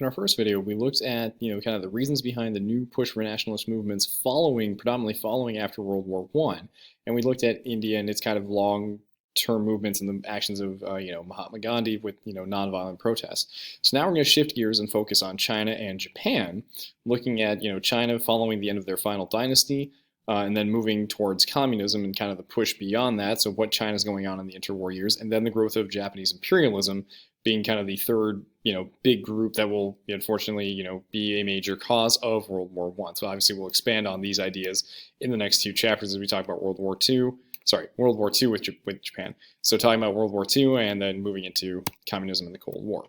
In our first video, we looked at, kind of the reasons behind the new push for nationalist movements predominantly following after World War I. And we looked at India and its kind of long-term movements and the actions of, Mahatma Gandhi with, nonviolent protests. So now we're going to shift gears and focus on China and Japan, looking at, China following the end of their final dynasty, and then moving towards communism and kind of the push beyond that. So what China's going on in the interwar years, and then the growth of Japanese imperialism being kind of the third, big group that will unfortunately, be a major cause of World War I. So obviously we'll expand on these ideas in the next two chapters as we talk about World War II with Japan. So talking about World War II and then moving into communism and the Cold War.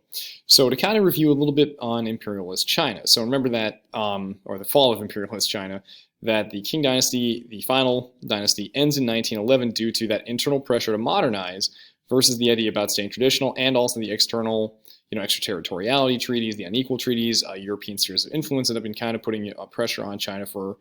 So to kind of review a little bit on imperialist China. So remember that, or the fall of imperialist China, that the Qing dynasty, the final dynasty, ends in 1911 due to that internal pressure to modernize versus the idea about staying traditional, and also the external, extraterritoriality treaties, the unequal treaties, European spheres of influence that have been kind of putting pressure on China for,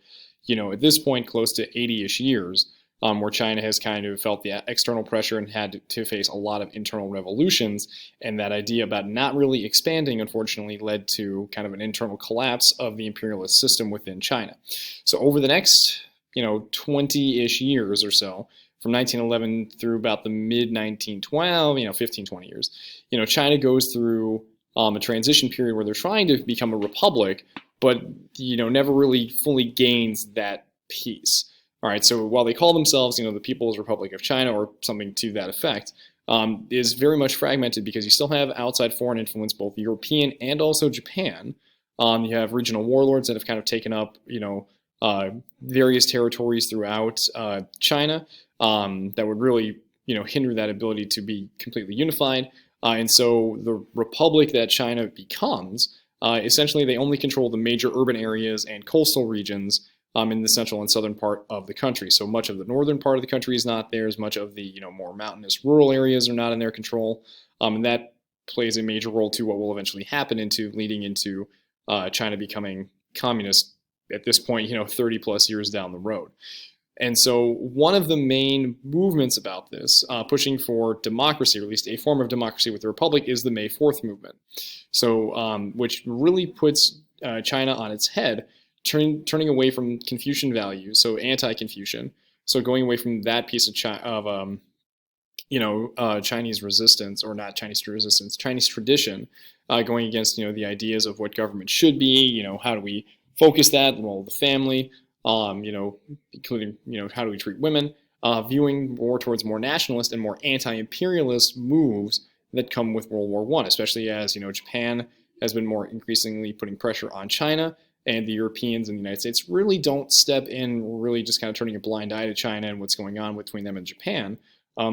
at this point, close to 80-ish years, where China has kind of felt the external pressure and had to face a lot of internal revolutions. And that idea about not really expanding, unfortunately, led to kind of an internal collapse of the imperialist system within China. So over the next, 20-ish years or so, from 1911 through about the mid-1912, 15, 20 years, China goes through a transition period where they're trying to become a republic, but, never really fully gains that peace. All right, so while they call themselves, the People's Republic of China or something to that effect, is very much fragmented because you still have outside foreign influence, both European and also Japan. You have regional warlords that have kind of taken up, various territories throughout China that would really, hinder that ability to be completely unified. And so the republic that China becomes, essentially they only control the major urban areas and coastal regions in the central and southern part of the country. So much of the northern part of the country is not theirs. Much of the, more mountainous rural areas are not in their control. And that plays a major role to what will eventually happen leading into China becoming communist at this point, 30 plus years down the road. And so one of the main movements about this, pushing for democracy, or at least a form of democracy with the republic, is the May 4th movement. So, which really puts China on its head, turning away from Confucian values, so anti-Confucian, so going away from that piece of Chinese resistance, or not Chinese resistance, Chinese tradition, going against, the ideas of what government should be, how do we focus that, the role of the family, including, how do we treat women, viewing more towards more nationalist and more anti-imperialist moves that come with World War I, especially as, Japan has been more increasingly putting pressure on China, and the Europeans and the United States really don't step in, really just kind of turning a blind eye to China and what's going on between them and Japan. A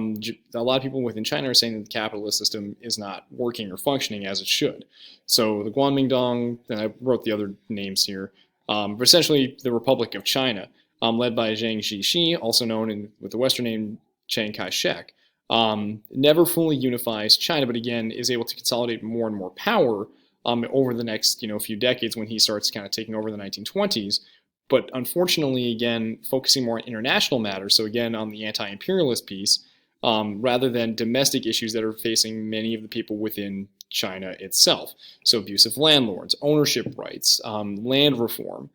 lot of people within China are saying that the capitalist system is not working or functioning as it should. So the Guomindang, and I wrote the other names here, but essentially the Republic of China, led by Zhang Zhixi, also known with the Western name Chiang Kai-shek, never fully unifies China, but again is able to consolidate more and more power over the next few decades when he starts kind of taking over the 1920s. But unfortunately, again, focusing more on international matters, so again on the anti-imperialist piece, rather than domestic issues that are facing many of the people within China itself. So abuse of landlords, ownership rights, land reform,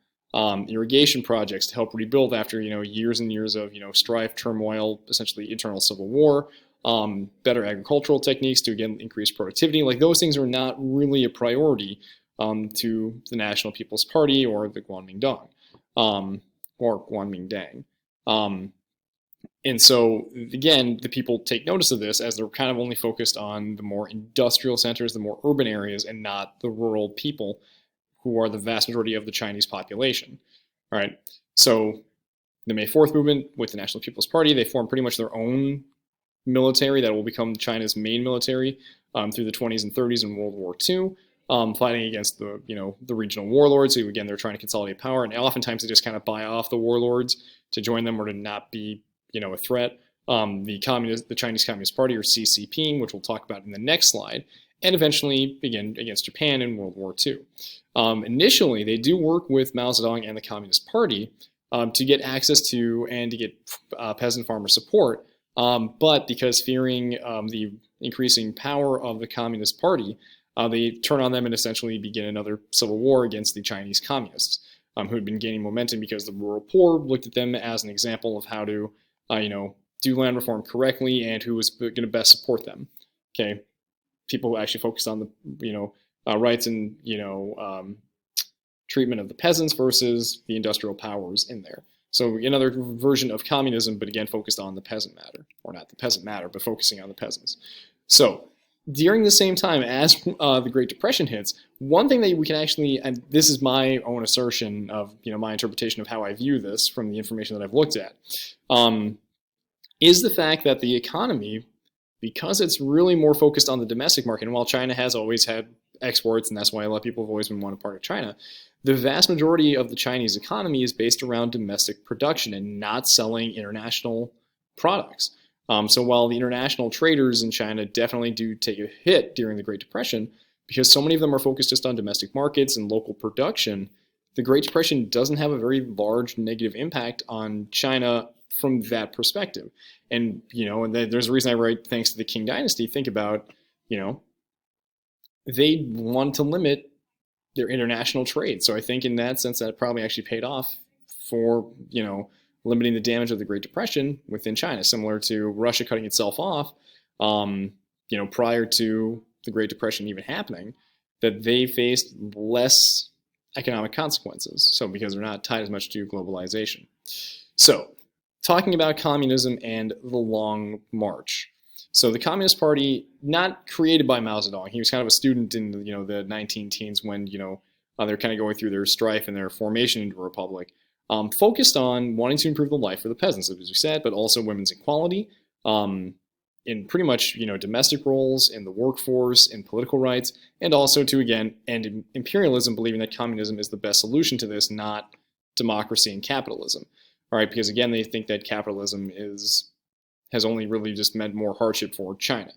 irrigation projects to help rebuild after years and years of strife, turmoil, essentially internal civil war, better agricultural techniques to again increase productivity. Like those things are not really a priority to the National People's Party or the Guomindang, or Guomindang. And so, again, the people take notice of this as they're kind of only focused on the more industrial centers, the more urban areas, and not the rural people who are the vast majority of the Chinese population. All right. So the May 4th movement with the National People's Party, they form pretty much their own military that will become China's main military through the 20s and 30s in World War II. Fighting against the regional warlords who, again, they're trying to consolidate power, and oftentimes they just kind of buy off the warlords to join them or to not be a threat. The Chinese Communist Party, or CCP, which we'll talk about in the next slide, and eventually begin against Japan in World War II. Initially, they do work with Mao Zedong and the Communist Party to get access to and to get peasant farmer support, but because fearing the increasing power of the Communist Party, they turn on them and essentially begin another civil war against the Chinese communists, who had been gaining momentum because the rural poor looked at them as an example of how to, do land reform correctly and who was going to best support them. Okay, people who actually focused on the, rights and, treatment of the peasants versus the industrial powers in there. So another version of communism, but again focused on the peasant matter, or not the peasant matter, but focusing on the peasants. So during the same time as the Great Depression hits, one thing that we can actually, and this is my own assertion of, my interpretation of how I view this from the information that I've looked at, is the fact that the economy, because it's really more focused on the domestic market, and while China has always had exports, and that's why a lot of people have always been wanting part of China, the vast majority of the Chinese economy is based around domestic production and not selling international products. So while the international traders in China definitely do take a hit during the Great Depression, because so many of them are focused just on domestic markets and local production, the Great Depression doesn't have a very large negative impact on China from that perspective. And, and there's a reason I write, thanks to the Qing Dynasty, think about, they want to limit their international trade. So I think in that sense that probably actually paid off for, limiting the damage of the Great Depression within China, similar to Russia cutting itself off, prior to the Great Depression even happening, that they faced less economic consequences. So because they're not tied as much to globalization. So talking about communism and the Long March. So the Communist Party, not created by Mao Zedong. He was kind of a student in the 19 teens when they're kind of going through their strife and their formation into a republic. Focused on wanting to improve the life for the peasants, as we said, but also women's equality, in pretty much domestic roles, in the workforce, in political rights, and also to again end imperialism, believing that communism is the best solution to this, not democracy and capitalism. All right, because again they think that capitalism has only really just meant more hardship for China.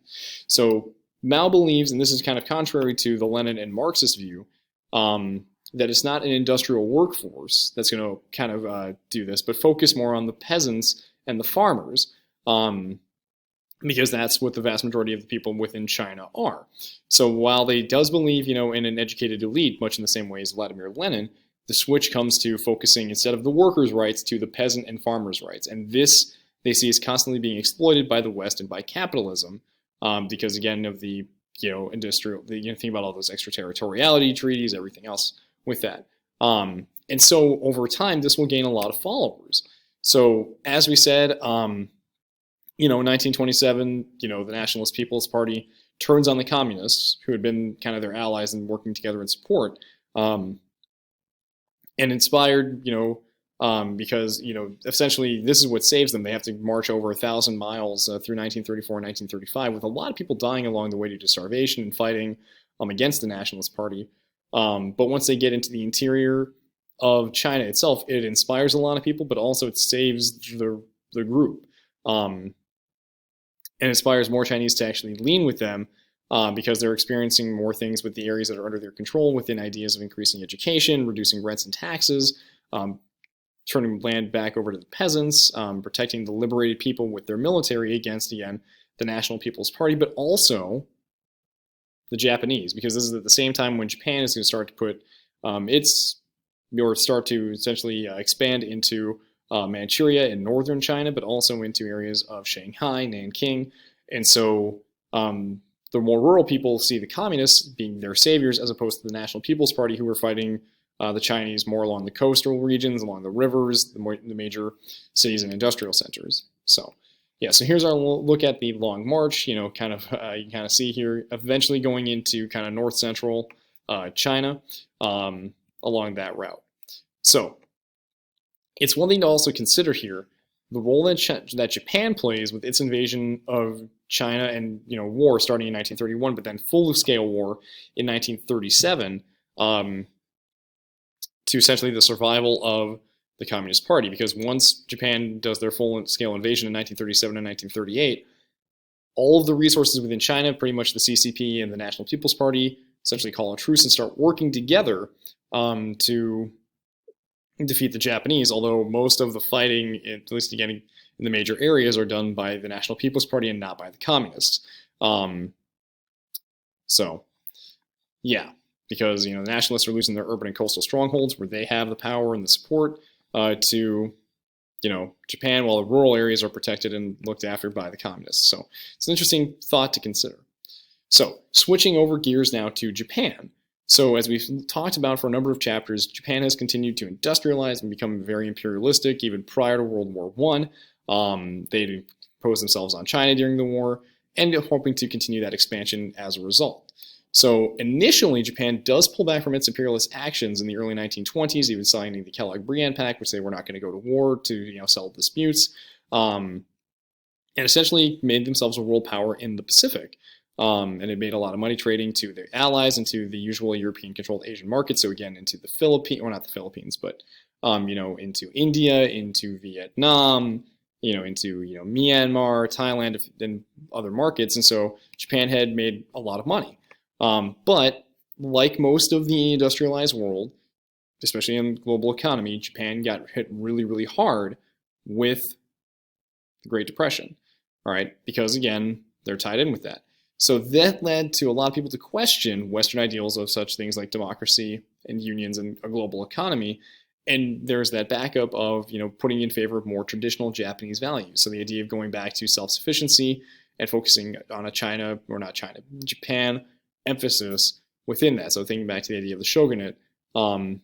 So Mao believes, and this is kind of contrary to the Lenin and Marxist view, that it's not an industrial workforce that's going to kind of do this, but focus more on the peasants and the farmers, because that's what the vast majority of the people within China are. So while they does believe, in an educated elite, much in the same way as Vladimir Lenin, the switch comes to focusing instead of the workers' rights to the peasant and farmers' rights. And this they see is constantly being exploited by the West and by capitalism, because again of the industrial, think about all those extraterritoriality treaties, everything else with that, and so over time this will gain a lot of followers. So as we said, in 1927, the Nationalist People's Party turns on the communists, who had been kind of their allies and working together in support, and inspired, because essentially this is what saves them. They have to march over 1,000 miles through 1934 and 1935, with a lot of people dying along the way due to starvation and fighting against the Nationalist Party. But once they get into the interior of China itself, it inspires a lot of people, but also it saves the group, and inspires more Chinese to actually lean with them, because they're experiencing more things with the areas that are under their control, within ideas of increasing education, reducing rents and taxes, turning land back over to the peasants, protecting the liberated people with their military against, again, the National People's Party, but also the Japanese, because this is at the same time when Japan is going to start to put start to essentially expand into Manchuria in northern China, but also into areas of Shanghai, Nanking. And so the more rural people see the communists being their saviors, as opposed to the National People's Party, who were fighting the Chinese more along the coastal regions, along the rivers, the major cities and industrial centers. So yeah, so here's our look at the Long March. You can kind of see here, eventually going into kind of north central China along that route. So it's one thing to also consider here the role that Japan plays with its invasion of China and war starting in 1931, but then full-scale war in 1937. To essentially the survival of the Communist Party, because once Japan does their full-scale invasion in 1937 and 1938, all of the resources within China, pretty much the CCP and the National People's Party, essentially call a truce and start working together to defeat the Japanese, although most of the fighting, at least again in the major areas, are done by the National People's Party and not by the Communists. So Yeah, because the nationalists are losing their urban and coastal strongholds where they have the power and the support to Japan, while the rural areas are protected and looked after by the communists. So it's an interesting thought to consider. So switching over gears now to Japan. So as we've talked about for a number of chapters, Japan has continued to industrialize and become very imperialistic even prior to World War I. They imposed themselves on China during the war and hoping to continue that expansion as a result. So initially, Japan does pull back from its imperialist actions in the early 1920s, even signing the Kellogg-Briand Pact, which they were not going to go to war to settle disputes, and essentially made themselves a world power in the Pacific. And it made a lot of money trading to their allies and to the usual European-controlled Asian markets. So again, into the Philippines, or not the Philippines, but into India, into Vietnam, into Myanmar, Thailand, and other markets. And so Japan had made a lot of money. But like most of the industrialized world, especially in the global economy, Japan got hit really, really hard with the Great Depression. All right, because again, they're tied in with that. So that led to a lot of people to question Western ideals of such things like democracy and unions and a global economy. And there's that backup of putting in favor of more traditional Japanese values. So the idea of going back to self-sufficiency and focusing on Japan emphasis within that. So thinking back to the idea of the shogunate, by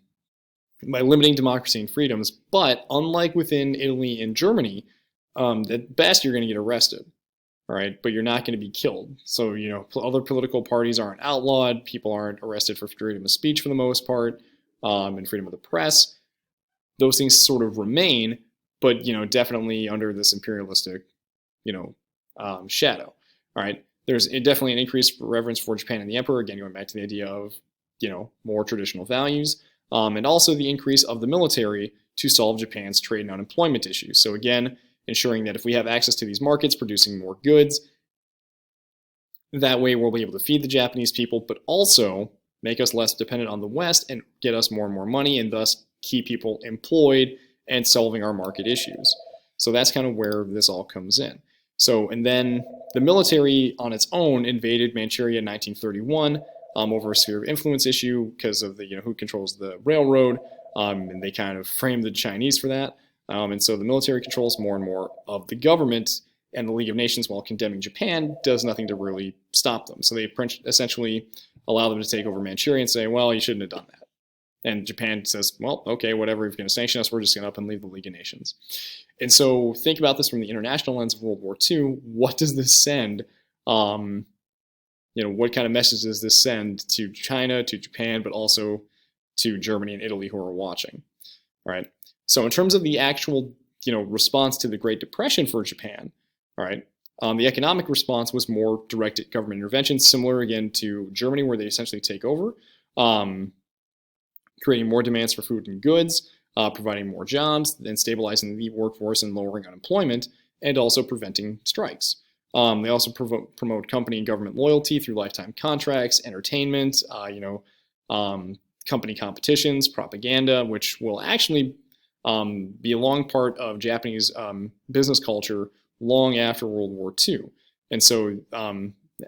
limiting democracy and freedoms. But unlike within Italy and Germany, at best you're going to get arrested. All right, but you're not going to be killed. So, other political parties aren't outlawed. People aren't arrested for freedom of speech for the most part, and freedom of the press. Those things sort of remain, but, definitely under this imperialistic, shadow. All right, there's definitely an increased reverence for Japan and the emperor. Again, going back to the idea of, more traditional values, and also the increase of the military to solve Japan's trade and unemployment issues. So again, ensuring that if we have access to these markets, producing more goods, that way we'll be able to feed the Japanese people, but also make us less dependent on the West and get us more and more money, and thus keep people employed and solving our market issues. So that's kind of where this all comes in. So, and then the military on its own invaded Manchuria in 1931 over a sphere of influence issue because of the who controls the railroad, and they kind of framed the Chinese for that. And so the military controls more and more of the government, and the League of Nations, while condemning Japan, does nothing to really stop them. So they essentially allow them to take over Manchuria and say, well, you shouldn't have done that. And Japan says, well, okay, whatever, if you're going to sanction us, we're just going to up and leave the League of Nations. And so think about this from the international lens of World War II. What does this send? What kind of message does this send to China, to Japan, but also to Germany and Italy who are watching? All right. So in terms of the actual, response to the Great Depression for Japan, all right, the economic response was more direct government intervention, similar again to Germany, where they essentially take over, creating more demands for food and goods, providing more jobs, and stabilizing the workforce and lowering unemployment, and also preventing strikes. They also promote company and government loyalty through lifetime contracts, entertainment, company competitions, propaganda, which will actually be a long part of Japanese business culture long after World War II. And so it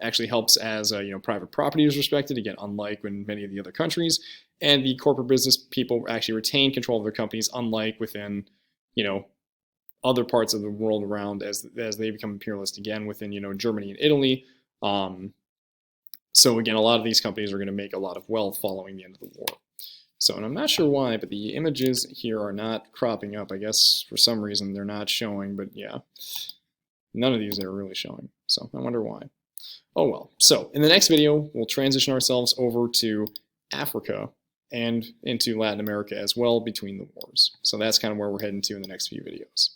actually helps as private property is respected, again, unlike in many of the other countries. And the corporate business people actually retain control of their companies, unlike within, other parts of the world around as they become imperialist again within, Germany and Italy. So again, a lot of these companies are going to make a lot of wealth following the end of the war. So, and I'm not sure why, but the images here are not cropping up. I guess for some reason they're not showing, but yeah, none of these are really showing. So I wonder why. Oh well. So in the next video, we'll transition ourselves over to Africa and into Latin America as well between the wars. So that's kind of where we're heading to in the next few videos.